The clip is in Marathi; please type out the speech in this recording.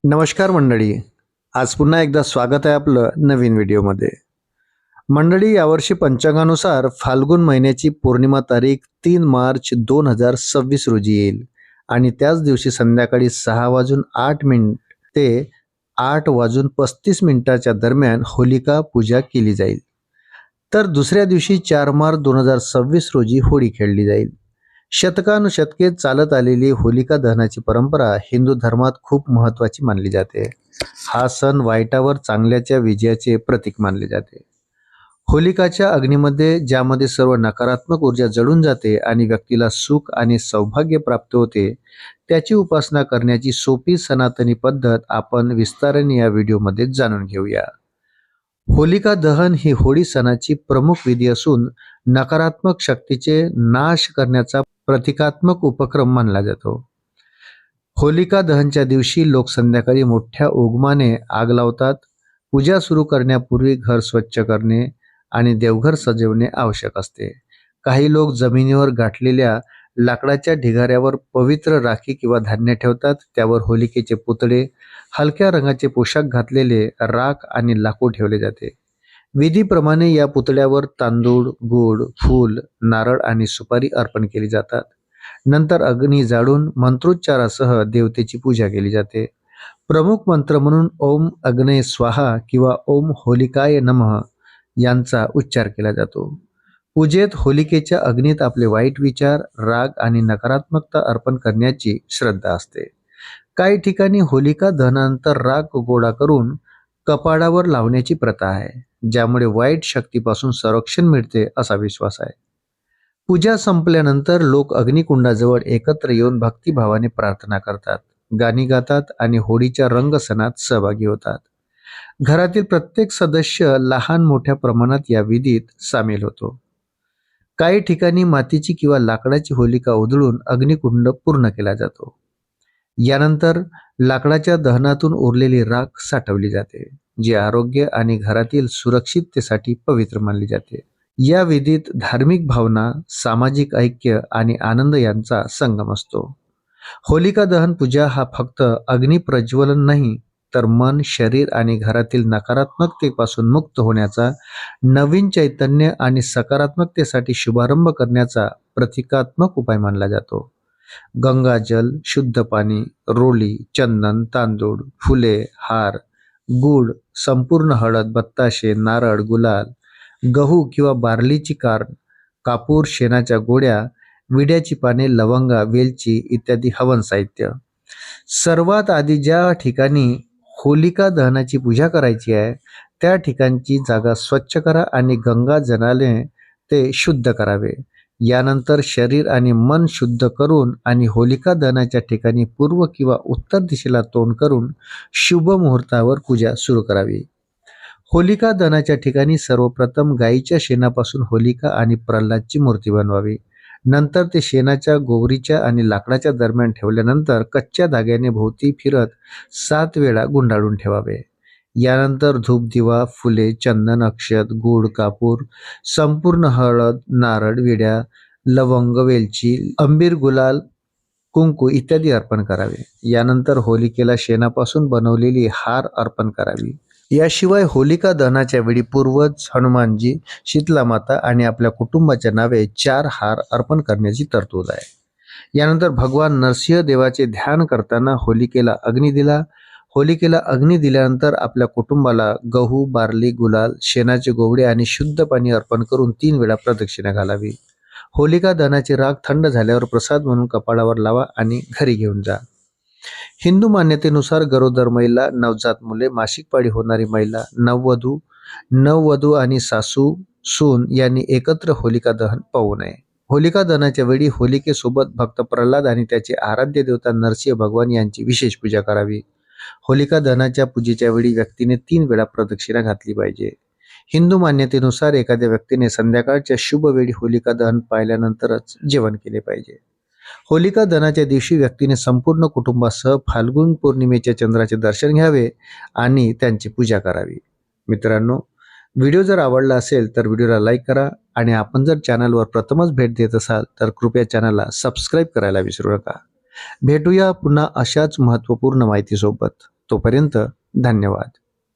नमस्कार मंडळी. आज पुन्हा एकदा स्वागत आहे आपलं नवीन व्हिडिओमध्ये. मंडळी, यावर्षी पंचांगानुसार फाल्गुन महिन्याची पौर्णिमा तारीख 3 मार्च 2026 रोजी येईल आणि त्याच दिवशी संध्याकाळी 6:08 ते 8:35 दरम्यान होलिका पूजा केली जाईल. तर दुसऱ्या दिवशी 4 मार्च 2026 रोजी होळी खेळली जाईल. शतकानुशतके चालत आलेली होलिका दहनाची परंपरा हिंदू धर्मात खूप महत्त्वाची मानली जाते. हा सण वाईटावर चांगल्याच्या विजयाचे प्रतीक मानले जाते. होलिकाच्या अग्नीमध्ये ज्यामध्ये सर्व नकारात्मक ऊर्जा जळून जाते आणि व्यक्तीला सुख आणि सौभाग्य प्राप्त होते, त्याची उपासना करण्याची सोपी सनातनी पद्धत आपण विस्ताराने या व्हिडिओमध्ये जाणून घेऊया. होलिका दहन ही होळी सणाची प्रमुख विधी असून नकारात्मक शक्तीचे नाश करण्याचा प्रतिकात्मक उपक्रम मानला जातो. होलिका दहनच्या दिवशी लोक संध्याकाळी मोठ्या उगमाने आग लावतात. पूजा सुरू करण्यापूर्वी घर स्वच्छ करणे आणि देवघर सजवणे आवश्यक असते. काही लोक जमिनीवर गाठलेल्या लाकडाच्या ढिगाऱ्यावर पवित्र राखी किंवा धान्य ठेवतात. त्यावर होलिकेचे पुतळे, हलक्या रंगाचे पोशाख घातलेले राख आणि लाकूड ठेवले जाते. विधीप्रमाणे या पुतळ्यावर तांदूळ, गूळ, फूल, नारळ आणि सुपारी अर्पण केली जातात. नंतर अग्नी जाळून मंत्रोच्चारासह देवतेची पूजा केली जाते. प्रमुख मंत्र म्हणून ओम अग्ने स्वाहा किंवा ओम होलिकाय नमः यांचा उच्चार केला जातो. पूजेत होलिकेच्या अग्नीत आपले वाईट विचार, राग आणि नकारात्मकता अर्पण करण्याची श्रद्धा असते. काही ठिकाणी होलिका दहनानंतर राख गोळा करून कपाळावर लावण्याची प्रथा आहे, ज्यामुळे वाईट शक्तीपासून संरक्षण मिळते असा विश्वास आहे. पूजा संपल्यानंतर लोक अग्निकुंडाजवळ एकत्र येऊन भक्तिभावाने प्रार्थना करतात, गाणी गातात आणि होळीच्या रंग सणात सहभागी होतात. घरातील प्रत्येक सदस्य लहान मोठ्या प्रमाणात या विधीत सामील होतो. काही ठिकाणी मातीची किंवा लाकडाची होलिका उधळून अग्निकुंड पूर्ण केला जातो. यानंतर लाकडाच्या दहनातून उरलेली राख साठवली जाते, जी आरोग्य आणि घरातील सुरक्षिततेसाठी पवित्र मानली जाते. या विधीत धार्मिक भावना, सामाजिक ऐक्य आणि आनंद यांचा संगम असतो. होलिका दहन पूजा हा फक्त अग्निप्रज्वलन नाही, तर मन, शरीर आणि घरातील नकारात्मकतेपासून मुक्त होण्याचा, नवीन चैतन्य आणि सकारात्मकतेसाठी शुभारंभ करण्याचा प्रतिकात्मक उपाय मानला जातो. गंगाजल, शुद्ध पाणी, रोली, चंदन, तांदूळ, फुले, हार, गूळ, संपूर्ण हळद, बत्ताशे, नारळ, गुलाल, गहू किंवा बार्लीची कार्ण, कापूर, शेणाच्या गोळ्या, विड्याची पाने, लवंगा, वेलची इत्यादी हवन साहित्य. सर्वात आधी ज्या ठिकाणी होलिका दहनाची पूजा करायची आहे, त्या ठिकाणची जागा स्वच्छ करा आणि गंगा जलाने ते शुद्ध करावे. यानंतर शरीर आणि मन शुद्ध करून आणि होलिका दहनाच्या ठिकाणी पूर्व किंवा उत्तर दिशेला तोंड करून शुभ मुहूर्तावर पूजा सुरू करावी. होलिका दहनाच्या ठिकाणी सर्वप्रथम गायीच्या शेणापासून होलिका आणि प्रल्हादची मूर्ती बनवावी. नंतर ते शेणाच्या, गोवरीच्या आणि लाकडाच्या दरम्यान ठेवल्यानंतर कच्च्या धाग्याने भोवती फिरत 7 वेळा गुंडाळून ठेवावे. यानंतर धूप, दिवा, फुले, चंदन, अक्षत, गूळ, कापूर, संपूर्ण हळद, नारळ, विड्या, लवंग, वेलची, अंबीर, गुलाल, कुंकू इत्यादी अर्पण करावे. यानंतर होलिकेला शेणापासून बनवलेली हार अर्पण करावी. याशिवाय होलिका दहनाच्या वेळी पूर्वज, हनुमानजी, शीतला माता आणि आपल्या कुटुंबाच्या नावे 4 हार अर्पण करण्याची तरतूद आहे. यानंतर भगवान नरसिंह देवाचे ध्यान करताना होलिकेला अग्नी दिला. होलिकेला अग्नी दिल्यानंतर आपल्या कुटुंबाला गहू, बार्ली, गुलाल, शेणाचे गोवडे आणि शुद्ध पाणी अर्पण करून 3 वेळा प्रदक्षिणा घालावी. होलिका दहनाची राख थंड झाल्यावर प्रसाद म्हणून कपाळावर लावा आणि घरी घेऊन जा. हिंदू मान्यतेनुसार गरोदर महिला, नवजात मुले, मासिक पाळी होणारी महिला, नववधू आणि सासू, सून यांनी एकत्र होलिका दहन पाहू नये. होलिका दहनाच्या वेळी होलिकेसोबत भक्त प्रल्हाद आणि त्याचे आराध्य देवता नरसिंह भगवान यांची विशेष पूजा करावी. होलिका दहनाच्या पूजेच्या वेळी व्यक्तीने 3 वेळा प्रदक्षिणा घातली पाहिजे. हिंदू मान्यतेनुसार एखाद्या व्यक्तीने संध्याकाळच्या शुभ वेळी होलिका दहन पाहिल्यानंतरच जेवण केले पाहिजे. होलिका दहनाच्या दिवशी व्यक्तीने संपूर्ण कुटुंबासह फाल्गुन पौर्णिमेच्या चंद्राचे दर्शन घ्यावे आणि त्यांची पूजा करावी. मित्रांनो, व्हिडिओ जर आवडला असेल तर व्हिडिओला लाईक करा आणि आपण जर चॅनलवर प्रथमच भेट देत असाल तर कृपया चॅनलला सबस्क्राईब करायला विसरू नका. भेटूया पुन्हा अशाच महत्त्वपूर्ण माहितीसोबत. तोपर्यंत धन्यवाद.